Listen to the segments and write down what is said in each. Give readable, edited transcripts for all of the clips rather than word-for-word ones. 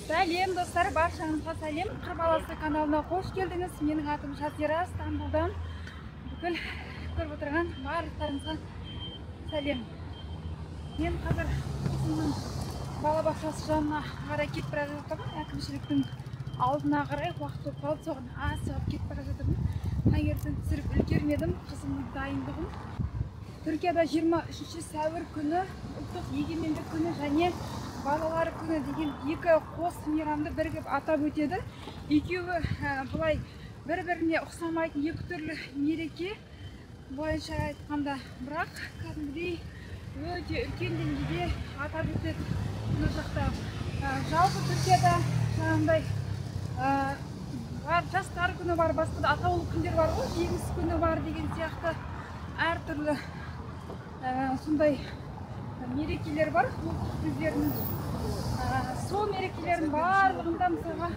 Сәлем достар, баршаңызға сәлем. Қырбаласы каналына қош келдіңіз. Менің атым Жазира, Стамбулдан. Бүкіл көріп отырған барлықтарыңызға сәлем. Мен қазір осының балабақшасы жанына қарай кетіп бара жатырмын. Әкімшіліктің алдына қарай уақыт болып қалды, соған асығып кетіп бара жатырмын. Таңертең түсіріп үлгермедім қызымның дайындығын. Түркияда 23 сәуір күні ұлттық егемендік күні және балалар күні деген екі қос мейрамды бірігіп атап өтеді. Екеуі бұлай бір-біріне ұқсамайтын екі түрлі мереке бойынша айтқанда, бірақ кәдімгідей өте үлкен деңгейде атап өтеді. Мына жақта жалпы Түркияда жаңағындай жастар күні бар, басқа да атаулы күндер бар ғой, жеңіс күні бар деген сияқты әртүрлі сондай мерекелер бар өздерінің. Сол мерекелердің барлығында мысалға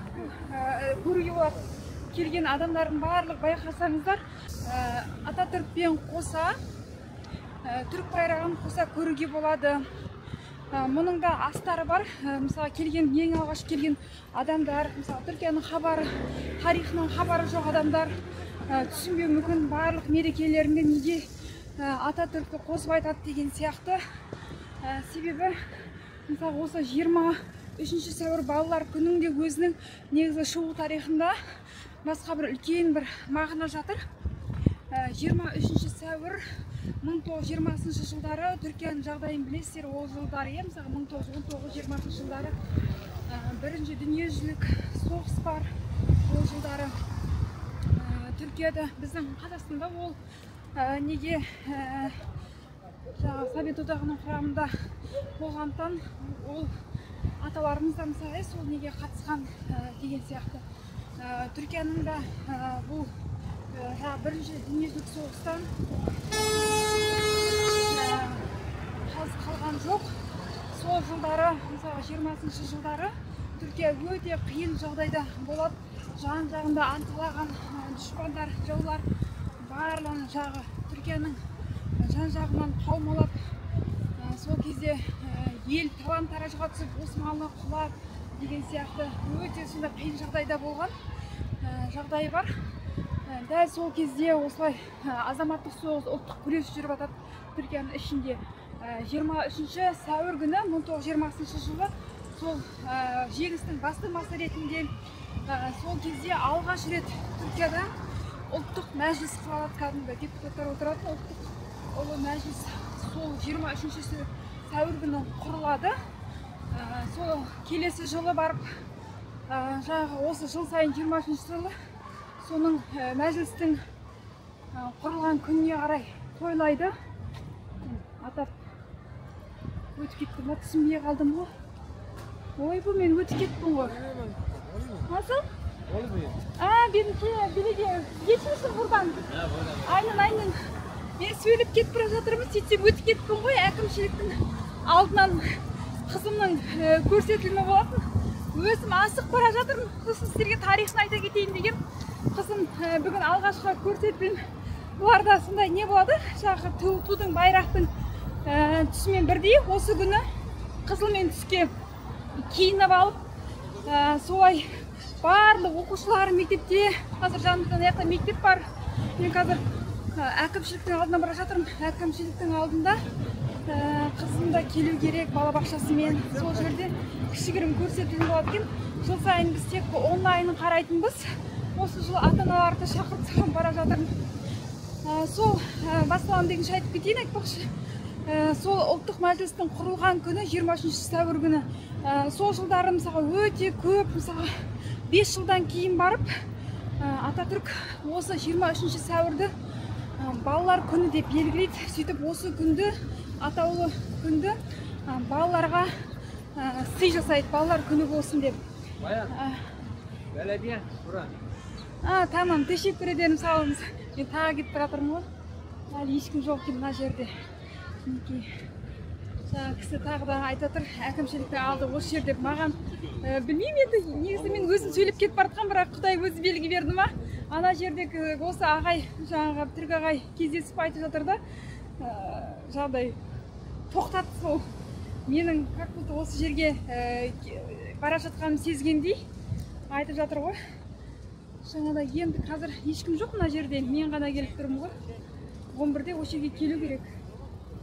көруге болады. Келген адамдардың барлық байқасаңыздар, Ататүрікпен қоса, түрік байрағын қоса көруге болады. Мұның да астары бар. Мысалы келген, ең алғаш келген адамдар, мысалы Түркияның хабары, тарихынан хабары жоқ адамдар түсінбеуі мүмкін, барлық мерекелерінде неге Ататүрікті қосып айтады деген сияқты. Себебі мысалы осы 23 сәуір балалар күнінде өзінің негізі шығу тарихында басқа бір үлкен бір мағына жатыр. 23 сәуір 1920 жылдары Түркияның жағдайын білесіздер, ол жылдары, мысалы 1919-20 жылдары бірінші дүниежүзілік соғыс бар. Ол жылдары Түркияда, біздің Қазақстанда ол неге Совет одағының құрамында болғандықтан ол аталарымыз да мысалы сол неге қатысқан деген сияқты. Түркияның да бұл бірінші дүниежүзілік соғыстан қалған жоқ. Сол жылдары, мысалы 20 жылдары Түркия өте қиын жағдайда болады. Жан-жағында анталаған дұшпандар, жаулар барлығының жағы Түркияның жан-жағынан қаумалап, сол кезде ел талан-таражға түсіп, Османлы құлап деген сияқты өте сонда қиын жағдайда болған жағдайы бар. Дәл сол кезде осылай азаматтық соғыс, ұлттық күрес жүріп жатады Түркияның ішінде. 23 сәуір күні 1920 жылы сол жеңістің бастамасы ретінде сол кезде алғаш рет Түркияда ұлттық мәжіліс құрылады, кәдімгі депутаттар отыратын ұлттық ұлы мәжіліс сол 23 сәуір күні құрылады. Сол келесі жылы барып, жаңағы осы жыл сайын 23 жылы соның мәжілістің құрылған күніне қарай тойлайды. Атап өтіп кеттім, түсінбей қалдым ғой. Ойбу, мен өтіп кеттім ғой. Nasıl? Belediye geçmişsin buradan. Aynen. Ben söyleyip ketip bара жатырмын, сөйтсем өтіп кеттім ғой. Әкімшіліктің алдынан қызымның көрсетілімі болатын. Өзім асық бара жатырмын. Сосын сіздерге тарихын айта кетейін деген. Қызым бүгін алғашқы көрсетілім. Бұларда сондай не болады? Жаңағы тудың, байрақтың түсімен бірдей. Осы күні қызыл мен түске киініп алып, солай барлық оқушылар мектепте, қазір жанымыздан аяқта мектеп бар. Мен қазір әкімшіліктің алдына бара жатырмын. Әкімшіліктің алдында қызымда келу керек балабақшасымен. Сол жерде кішігірім көрсетілім болады екен. Жыл сайын біз тек онлайнын қарайтынбыз. Осы жылы ата-аналарды шақырып бара жатырмын. Сол басталам дегенше айтып кетейін, айтпақшы. Сол ұлттық мәжілістің құрылған күні 23 сәуір күні. Сол жылдары мысалға өте көп, мысалға 5 жылдан кейін барып, Ататүрік осы 23 сәуірді балалар күні деп белгілейді. Сөйтіп осы күнді, атаулы күнді балаларға сый жасайды, балалар күні болсын деп. Belediye bura. Tamam, teşekkür ederim, sağ olunuz. Мен тағы кетіп жатырмын ғой. Әлі ешкім жоқ екен мына жерде. Жаңа кісі тағы да айтып отыр, әкімшіліктің алды осы жер деп. Маған білмеймін енді, негізі мен өзім сөйлеп кетіп баратқан, бірақ Құдай өзі белгі берді ма? Ана жердегі осы ағай, жаңағы түрік ағай кездесіп айтып жатыр да, жағдай тоқтатты сол. Менің как будто осы жерге бара жатқанын сезгендей айтып жатыр ғой. Жаңада енді қазір ешкім жоқ мына жерде, мен ғана келіп тұрмын ғой. 11-де осы жерге келу керек.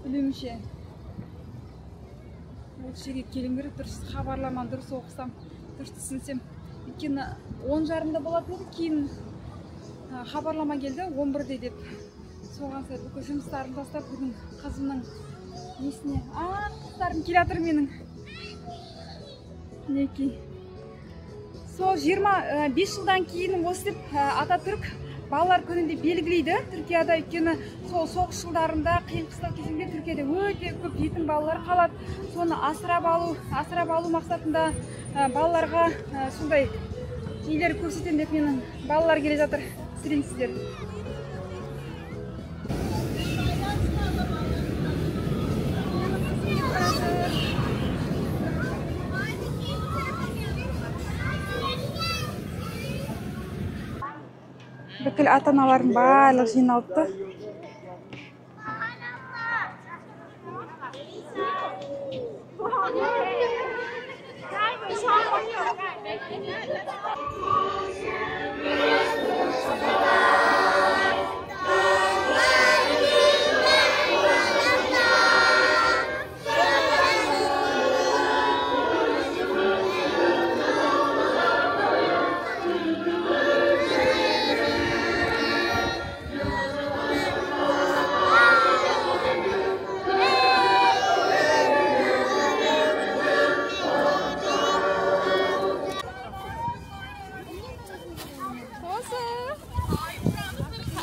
Білуімше. Осы жерге келу керек, дұрыс хабарламаны дұрыс оқысам, дұрыс түсінсем. Өйткені 10:30-да болатын еді, кейін хабарлама келді 11-де деп. Соған сай бүкіл жұмыстарын тастап бүгін қызымның несіне. Қыздарым келе жатыр менің. Мінекей. Сол 25 жылдан кейін осы деп Ататүрік балалар күнінде белгілейді Түркияда. Өйткені сол соғыс жылдарында қиын-қыстау кезеңде Түркияда өте көп жетім балалар қалады. Соны асырап алу мақсатында балаларға сондай нелер көрсетемін деп менің балалар келе жатыр. Сіреңсіздер. Бүкіл ата-аналардың барлығы жиналыпты.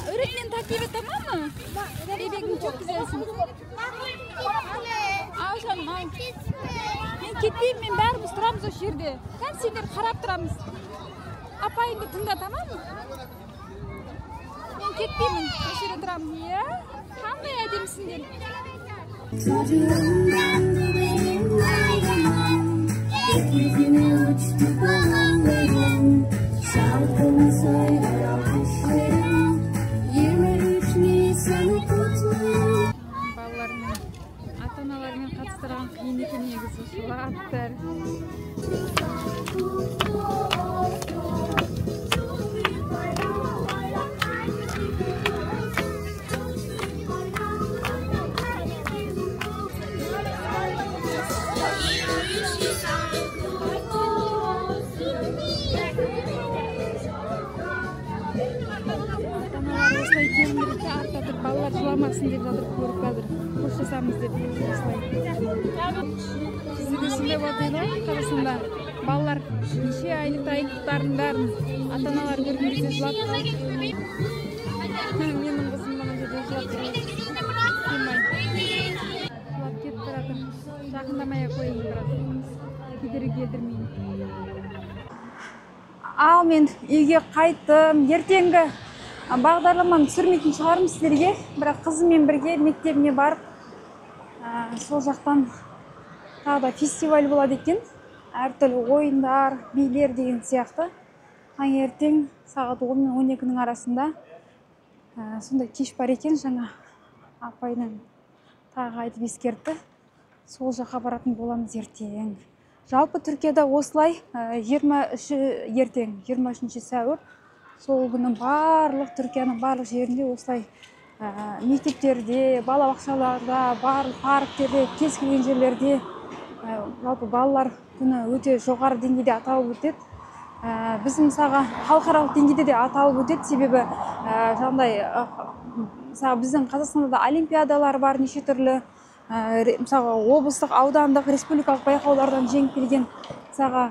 Öğretmen takip et, tamam mı? Bebeğim çok güzelsin. Al canım al. Ben gitmeyeyim, ben bәріміз тұрамыз o жерде. Sen sendер қарап тұрамыз. Апайыңды тыңда, tamam mı? Ben кетпеймін, o жерде тұрамын. Ya, қандай әдемісіңдер. Çocuğumdandı benim bayramım, gökyüzüne uçtu balonlarım, şarkımı söyler alkışlarım, 23 Nisan'ı kutlarım. Балалармен, ата-аналармен қатыстырған қиын екен негізі, жылап. Осылай келіндерге артатыр, балалар жыламасын деп жатыр, көріп қазір қоштасамыз деп осылай. Сізге сондай болды ғой, Қазақстанда балалар неше айлықтарын бәрін ата-аналар көрген кезде жылап қалды. Менің қызым мына жерде жылап тұрады. Жылап кетіп тұрады. Жақындамай-ақ қойын тұрады. Кедергі келтірмейін. Ал мен үйге қайттым. Ертеңгі бағдарламаны түсірмейтін шығармын сіздерге, бірақ қызыммен бірге мектебіне барып, сол жақтан тағы да фестиваль болады екен. Әртүрлі ойындар, билер деген сияқты. Таңертең сағат 10 мен 12-нің арасында сондай кеш бар екен. Жаңа апайынан тағы айтып ескертті. Сол жаққа баратын боламыз ертең. Жалпы Түркияда осылай 23 сәуір сол күні барлық Түркияның барлық жерінде осылай мектептерде, балабақшаларда, барлық парктерде, кез келген жерлерде жалпы балалар күні өте жоғары деңгейде аталып өтеді. Біз мысалға халықаралық деңгейде де аталып өтеді, себебі жаңағыдай біздің Қазақстанда да олимпиадалар бар, неше түрлі мысалға облыстық, аудандық, республикалық байқаулардан жеңіп келген, мысалға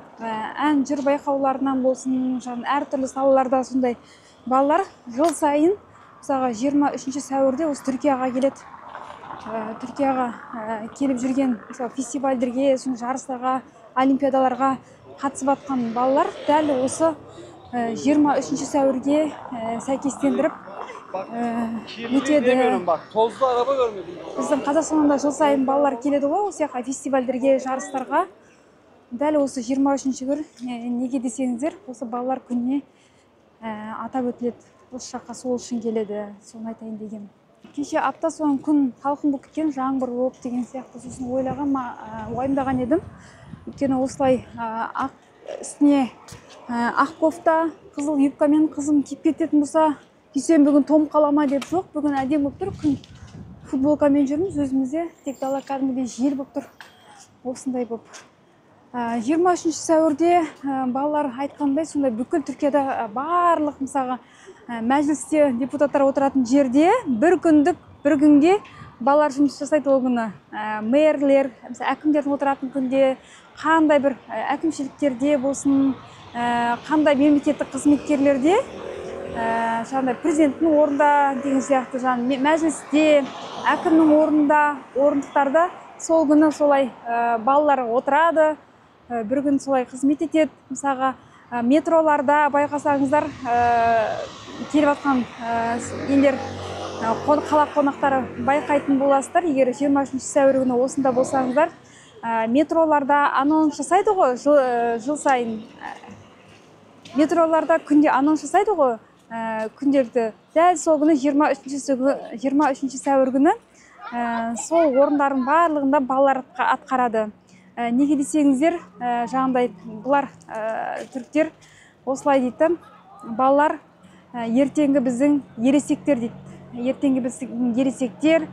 ән жыр байқауларынан болсын, әртүрлі салаларда сондай балалар жыл сайын мысалға 23 сәуірде осы Түркияға келеді. Түркияға келіп жүрген фестивальдерге, жарыстарға, олимпиадаларға қатысып жатқан балалар дәл осы 23 сәуірге сәйкестендіріп өтеді. Біздің Қазақстанда жыл сайын балалар келеді ғой, осы фестивальдерге, жарыстарға. Дәл осы 23-ші күн неге десеңіздер, осы балалар күніне атап өтіледі. Осы жаққа сол үшін келеді, соны айтайын деген. кеше апта соңы күн салқын болып кеткен, жаңбыр болып деген сияқты, сосын уайымдаған едім. Өйткені осылай үстіне ақ кофта, қызыл юбкамен қызым киіп кететін болса, кисем бүгін том қалама деп жоқ. Бүгін әдем болып тұр, күн футболкамен жүрміз өзімізде, тек дала кәдімгідей жел болып тұр. Осындай болып. 23 сәуірде балалар айтқандай, сондай бүкіл Түркияда барлық мысалға мәжілісте депутаттар отыратын жерде бір күнге балалар жұмыс жасайды ол күні. Мэрлер, әкімдердің отыратын күнде, қандай бір әкімшіліктерде болсын, қандай мемлекеттік қызметкерлерде, жаңағыдай президенттің орнында деген сияқты, мәжілісте, әкімнің орнында, орындықтарда сол күні солай балалар отырады, бір күн солай қызмет етеді. Мысалға метроларда байқасаңыздар, келіп жатқан елдер қала қонақтары байқайтын боласыздар. Егер 23 сәуір күні осында болсаңыздар, метроларда анонс жасайды ғой, жыл сайын. Метроларда күнде анонс жасайды ғой, күнделікті. Дәл сол күні 23 сәуір күні сол орындардың барлығында балалар атқарады. Неге десеңіздер, жаңағыдай бұлар түріктер осылай дейді, балалар ертеңгі біздің ересектер дейді. Ертеңгі біздің ересектер,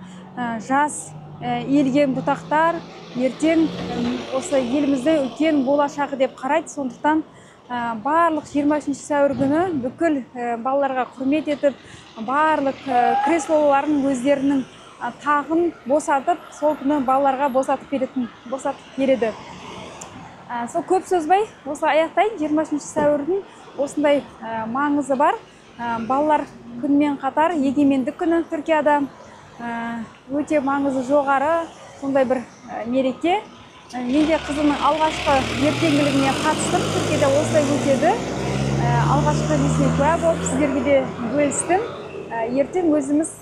жас елген бұтақтар, ертең осы еліміздің үлкен болашағы деп қарайды. Сондықтан барлық 23 сәуір күні бүкіл балаларға құрмет етіп, барлық креслоларын өздерінің тағын босатып, сол күні балаларға босатып береді. Сол көп сөзбай, осы аяқтайын. 23 сәуірдің осындай маңызы бар. Балалар күнмен қатар егемендік күні Түркияда өте маңызы жоғары, сондай бір мереке. Менде қызымның алғашқы ертеңгілігіне қатыстым, Түркияда осылай өтеді. Алғашқы кезіне куә болып, сіздерге де бөлістім. Ертең өзіміз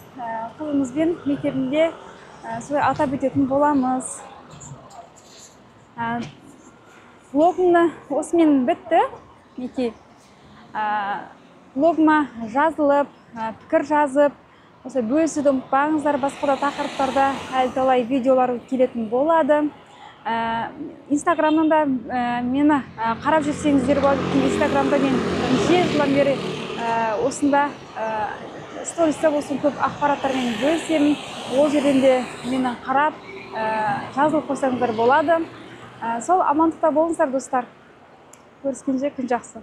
қызымызбен мектебінде солай атап өтетін боламыз. Блогымны осымен бітті. Неке блогыма жазылып, пікір жазып, осы бөлісуді ұмытпаңыздар. Басқа да тақырыптарда әлі талай видеолар келетін болады. Инстаграмнан да мені қарап жүрсеңіздер болады. Инстаграмда мен неше жылдан бері осында сториста болсын көп ақпараттармен бөлісемін. Ол жерден де мені қарап жазылып қойсаңыздар болады. Сол амандықта болыңыздар достар. Көріскенше күн жақсы.